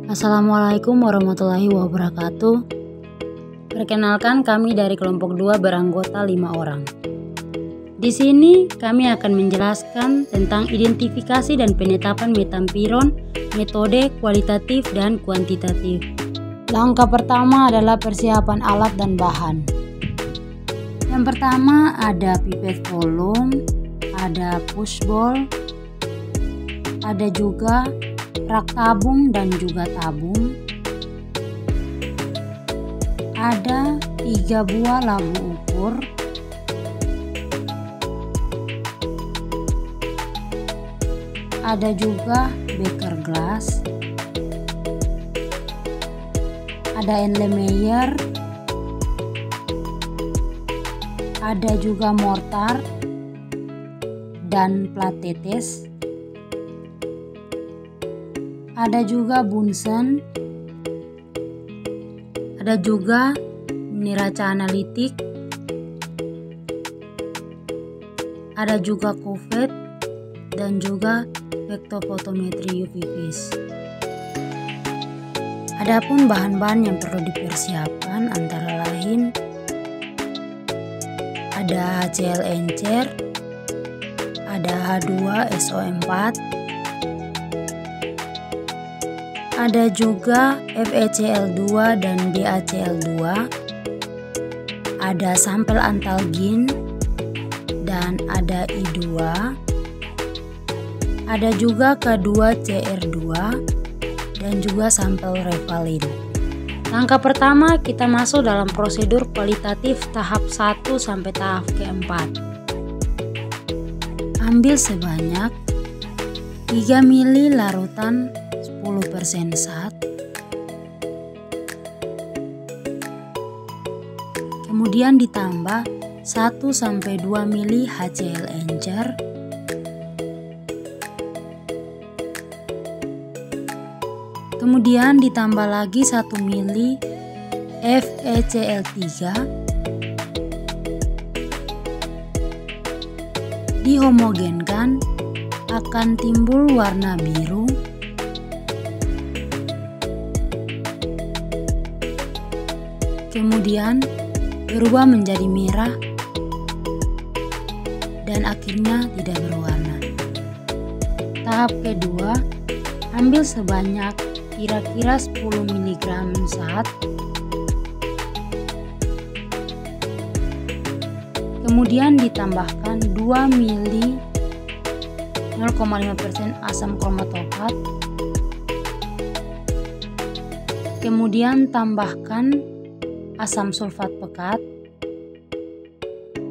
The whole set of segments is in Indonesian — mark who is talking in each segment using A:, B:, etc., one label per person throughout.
A: Assalamualaikum warahmatullahi wabarakatuh. Perkenalkan, kami dari kelompok 2 beranggota 5 orang. Di sini kami akan menjelaskan tentang identifikasi dan penetapan metampiron, metode kualitatif dan kuantitatif. Langkah pertama adalah persiapan alat dan bahan. Yang pertama ada pipet volume, ada pushball, ada juga rak tabung dan juga tabung. Ada 3 buah labu ukur. Ada juga beker gelas. Ada Erlenmeyer. Ada juga mortar dan plat tetes. Ada juga bunsen, ada juga neraca analitik, ada juga kuvet dan juga spektrofotometri UV vis. Adapun bahan-bahan yang perlu dipersiapkan antara lain ada HCl encer, ada H2SO4, ada juga FeCl2 dan BaCl2, ada sampel antalgin dan ada I2, ada juga K2CR2 dan juga sampel Revalin. Langkah pertama kita masuk dalam prosedur kualitatif tahap 1 sampai tahap keempat. Ambil sebanyak 3 ml larutan 10% SAT, kemudian ditambah 1-2 ml HCl encer, kemudian ditambah lagi 1 ml FeCl3, dihomogenkan, akan timbul warna biru. Kemudian berubah menjadi merah dan akhirnya tidak berwarna. Tahap kedua, ambil sebanyak kira-kira 10 mg SAT, kemudian ditambahkan 2 ml 0,5% asam kromatopat, kemudian tambahkan asam sulfat pekat.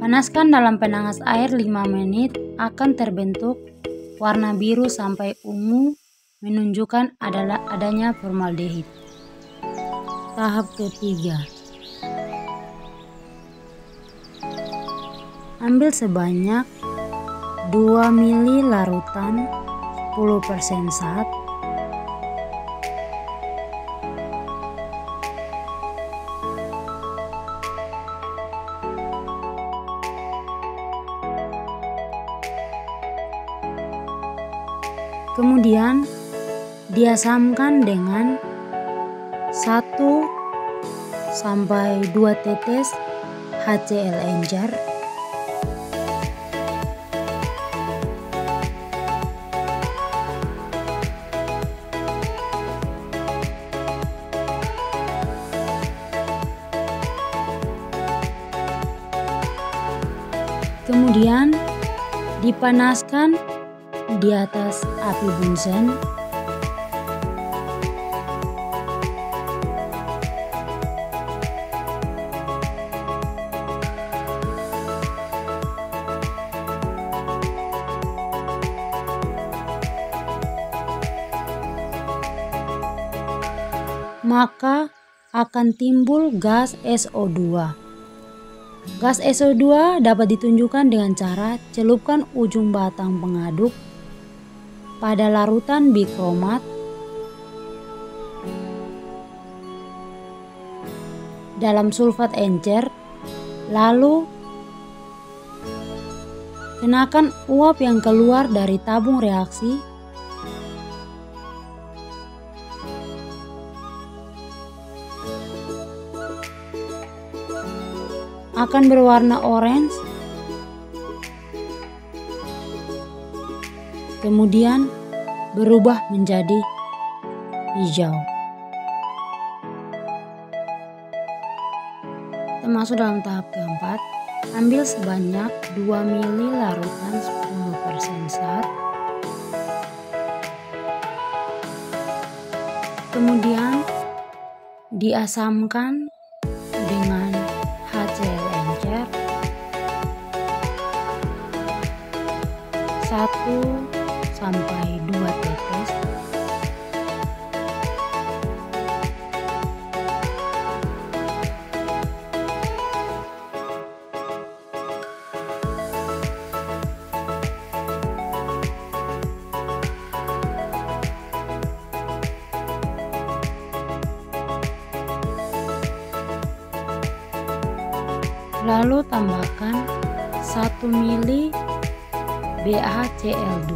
A: Panaskan dalam penanas air 5 menit, akan terbentuk warna biru sampai ungu, menunjukkan adanya formaldehid. Tahap ketiga, ambil sebanyak 2 ml larutan 10% SAT, kemudian diasamkan dengan 1-2 tetes HCl encer, kemudian dipanaskan di atas api bunsen. Maka akan timbul gas SO2. Gas SO2 dapat ditunjukkan dengan cara celupkan ujung batang pengaduk pada larutan bikromat dalam sulfat encer, lalu kenakan uap yang keluar dari tabung reaksi akan berwarna orange, kemudian berubah menjadi hijau. Kita masuk dalam tahap keempat. Ambil sebanyak 2 ml larutan 10% SAR. Kemudian diasamkan dengan HCl encer 1-2 tetes. Lalu tambahkan 1 ml BaCl2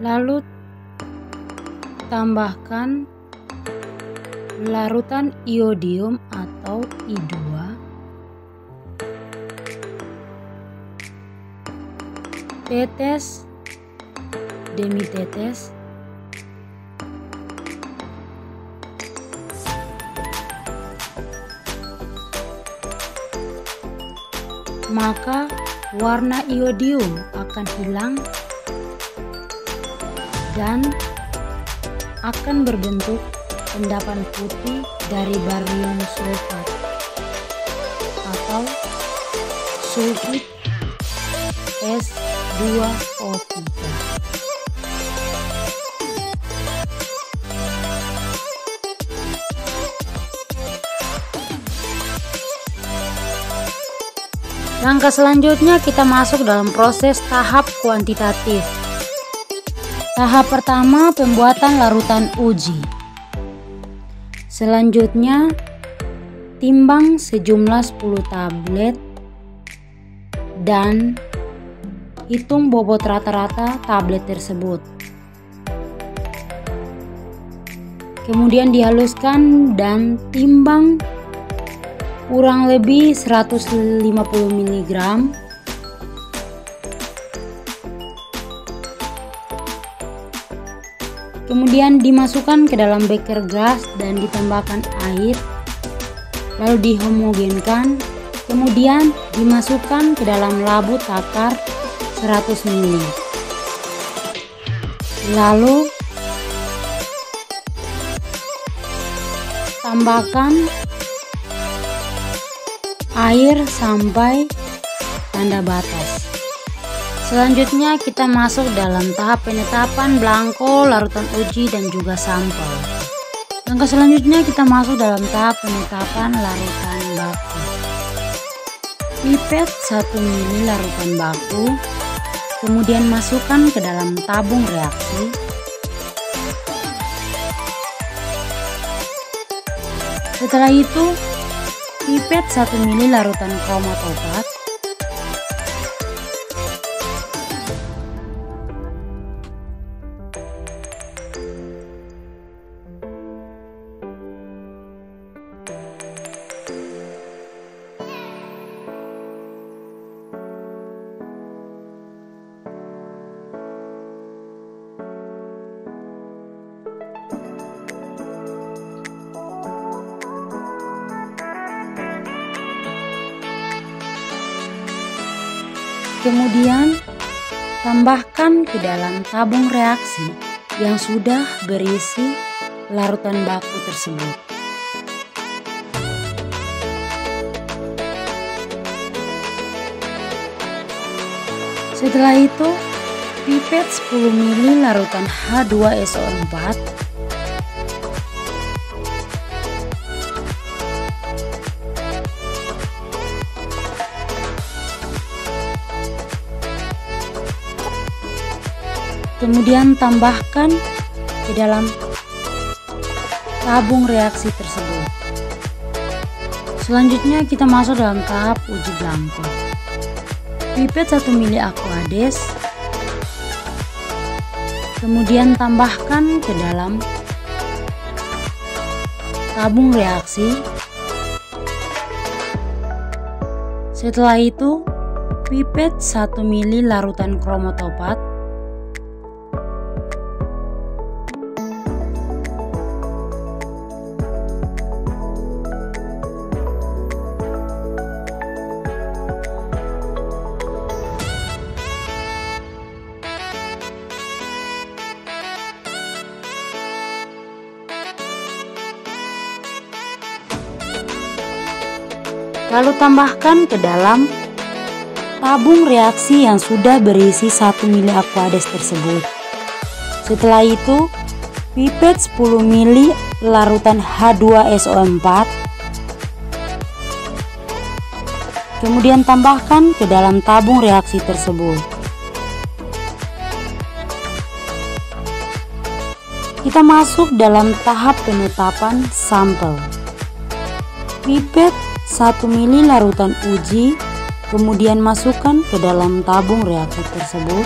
A: lalu tambahkan larutan iodium atau I2 tetes demi tetes, maka warna iodium akan hilang dan akan berbentuk endapan putih dari barium sulfat atau sulfit S2O3. Langkah selanjutnya kita masuk dalam proses tahap kuantitatif. Tahap pertama, pembuatan larutan uji. Selanjutnya, timbang sejumlah 10 tablet dan hitung bobot rata-rata tablet tersebut. Kemudian dihaluskan dan timbang kurang lebih 150 mg. Kemudian dimasukkan ke dalam beker gas dan ditambahkan air, lalu dihomogenkan. Kemudian dimasukkan ke dalam labu takar 100 ml. Lalu tambahkan air sampai tanda batas. Selanjutnya kita masuk dalam tahap penetapan belangko, larutan uji dan juga sampel. Langkah selanjutnya kita masuk dalam tahap penetapan larutan baku. Pipet 1 ml larutan baku, kemudian masukkan ke dalam tabung reaksi. Setelah itu, pipet 1 ml larutan kromatopat, kemudian tambahkan ke dalam tabung reaksi yang sudah berisi larutan baku tersebut. Setelah itu, pipet 10 ml larutan H2SO4, Kemudian tambahkan ke dalam tabung reaksi tersebut. Selanjutnya kita masuk dalam tahap uji blanko. Pipet 1 ml Aquades, kemudian tambahkan ke dalam tabung reaksi. Setelah itu, pipet 1 ml larutan kromotopat, lalu tambahkan ke dalam tabung reaksi yang sudah berisi 1 ml Aquades tersebut. Setelah itu, pipet 10 ml larutan H2SO4, kemudian tambahkan ke dalam tabung reaksi tersebut. Kita masuk dalam tahap penetapan sampel. Pipet 1 ml larutan uji, kemudian masukkan ke dalam tabung reaksi tersebut.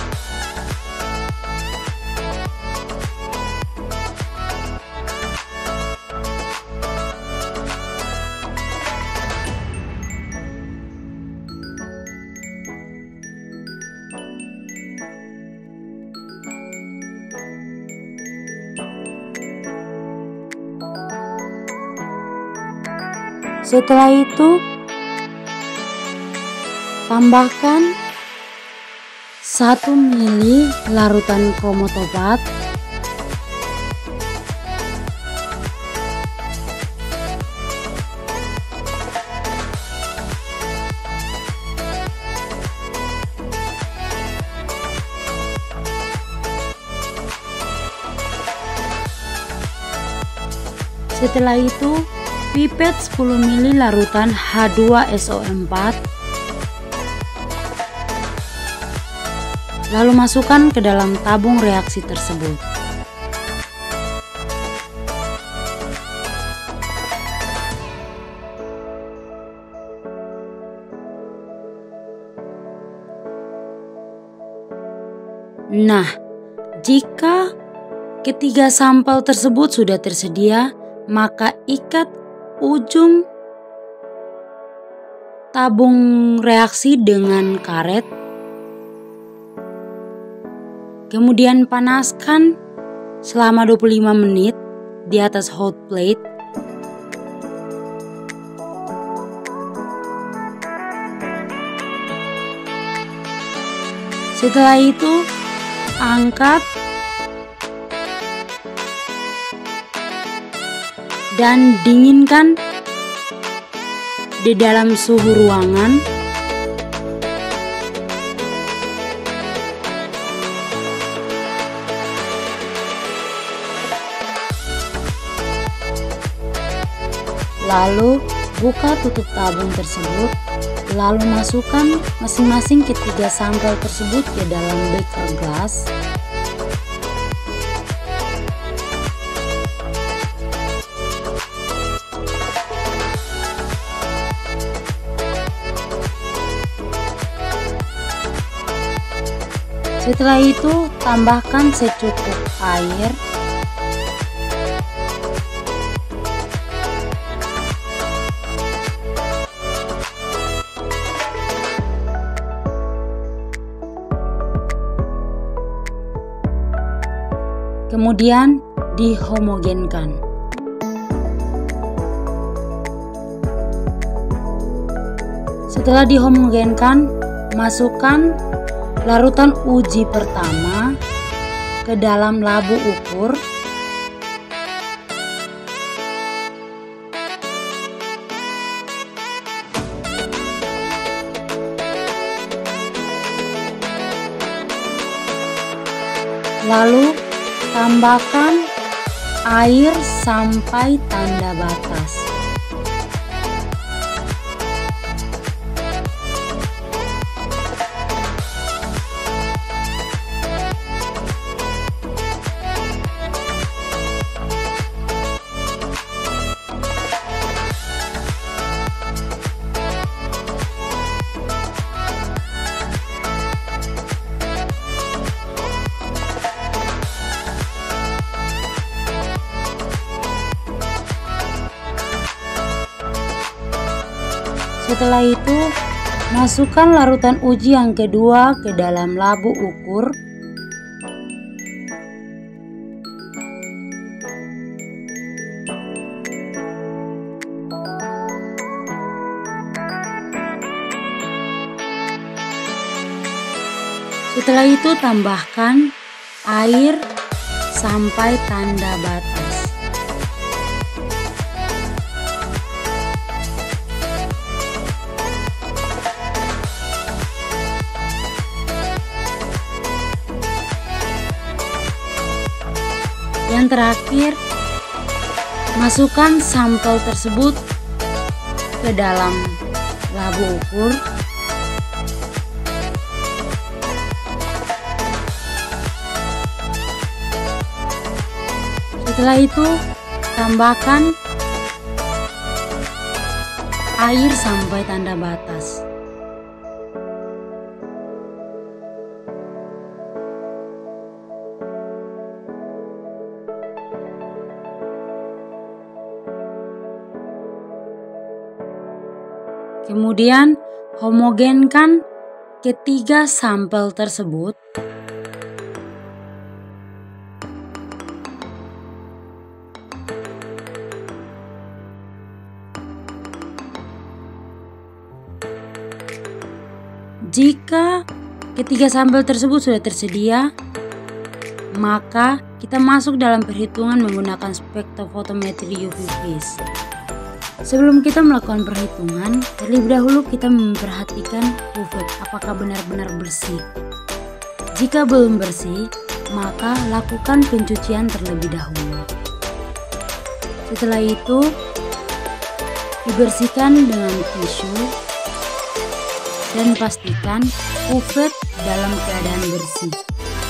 A: Setelah itu, tambahkan 1 ml larutan kromotopat, setelah itu pipet 10 ml larutan H2SO4, lalu masukkan ke dalam tabung reaksi tersebut. Nah, jika ketiga sampel tersebut sudah tersedia, maka ikat ujung tabung reaksi dengan karet. Kemudian panaskan selama 25 menit di atas hot plate. Setelah itu, angkat dan dinginkan di dalam suhu ruangan. Lalu buka tutup tabung tersebut, lalu masukkan masing-masing ketiga sampel tersebut ke dalam beaker glass. Setelah itu, tambahkan secukup air. Kemudian dihomogenkan. Setelah dihomogenkan, masukkan larutan uji pertama ke dalam labu ukur. Lalu tambahkan air sampai tanda batas. Setelah itu, masukkan larutan uji yang kedua ke dalam labu ukur. Setelah itu tambahkan air sampai tanda batas. Yang terakhir, masukkan sampel tersebut ke dalam labu ukur. Setelah itu, tambahkan air sampai tanda batas. Kemudian, homogenkan ketiga sampel tersebut. Jika ketiga sampel tersebut sudah tersedia, maka kita masuk dalam perhitungan menggunakan spektrofotometri UV Vis. Sebelum kita melakukan perhitungan, terlebih dahulu kita memperhatikan kuvert apakah benar-benar bersih. Jika belum bersih, maka lakukan pencucian terlebih dahulu. Setelah itu, dibersihkan dengan tisu dan pastikan kuvert dalam keadaan bersih.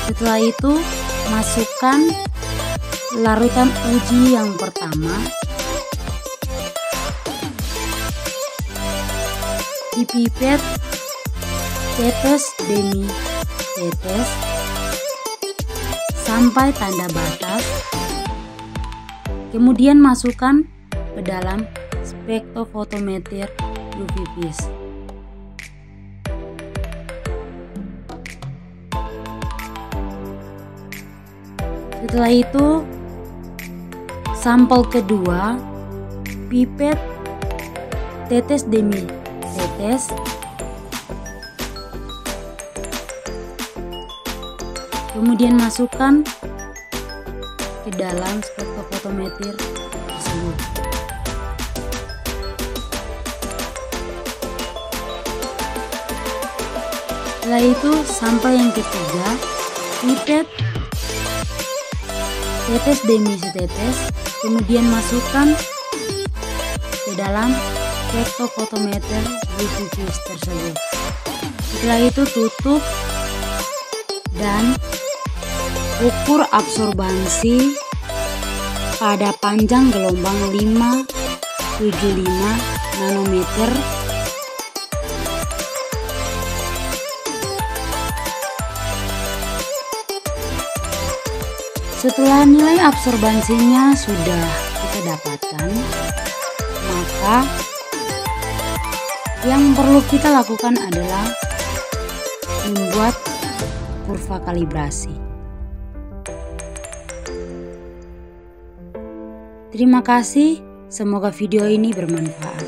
A: Setelah itu, masukkan larutan uji yang pertama di pipet tetes demi tetes sampai tanda batas. Kemudian masukkan ke dalam spektrofotometer UV Vis. Setelah itu, sampel kedua, pipet tetes demi tetes, kemudian masukkan ke dalam spektrofotometer tersebut. Setelah itu, sampel yang ketiga, pipet tetes demi setetes, kemudian masukkan ke dalam spektrofotometer UV Vis tersebut. Setelah itu tutup dan ukur absorbansi pada panjang gelombang 575 nanometer . Setelah nilai absorbansinya sudah kita dapatkan, maka yang perlu kita lakukan adalah membuat kurva kalibrasi. Terima kasih, semoga video ini bermanfaat.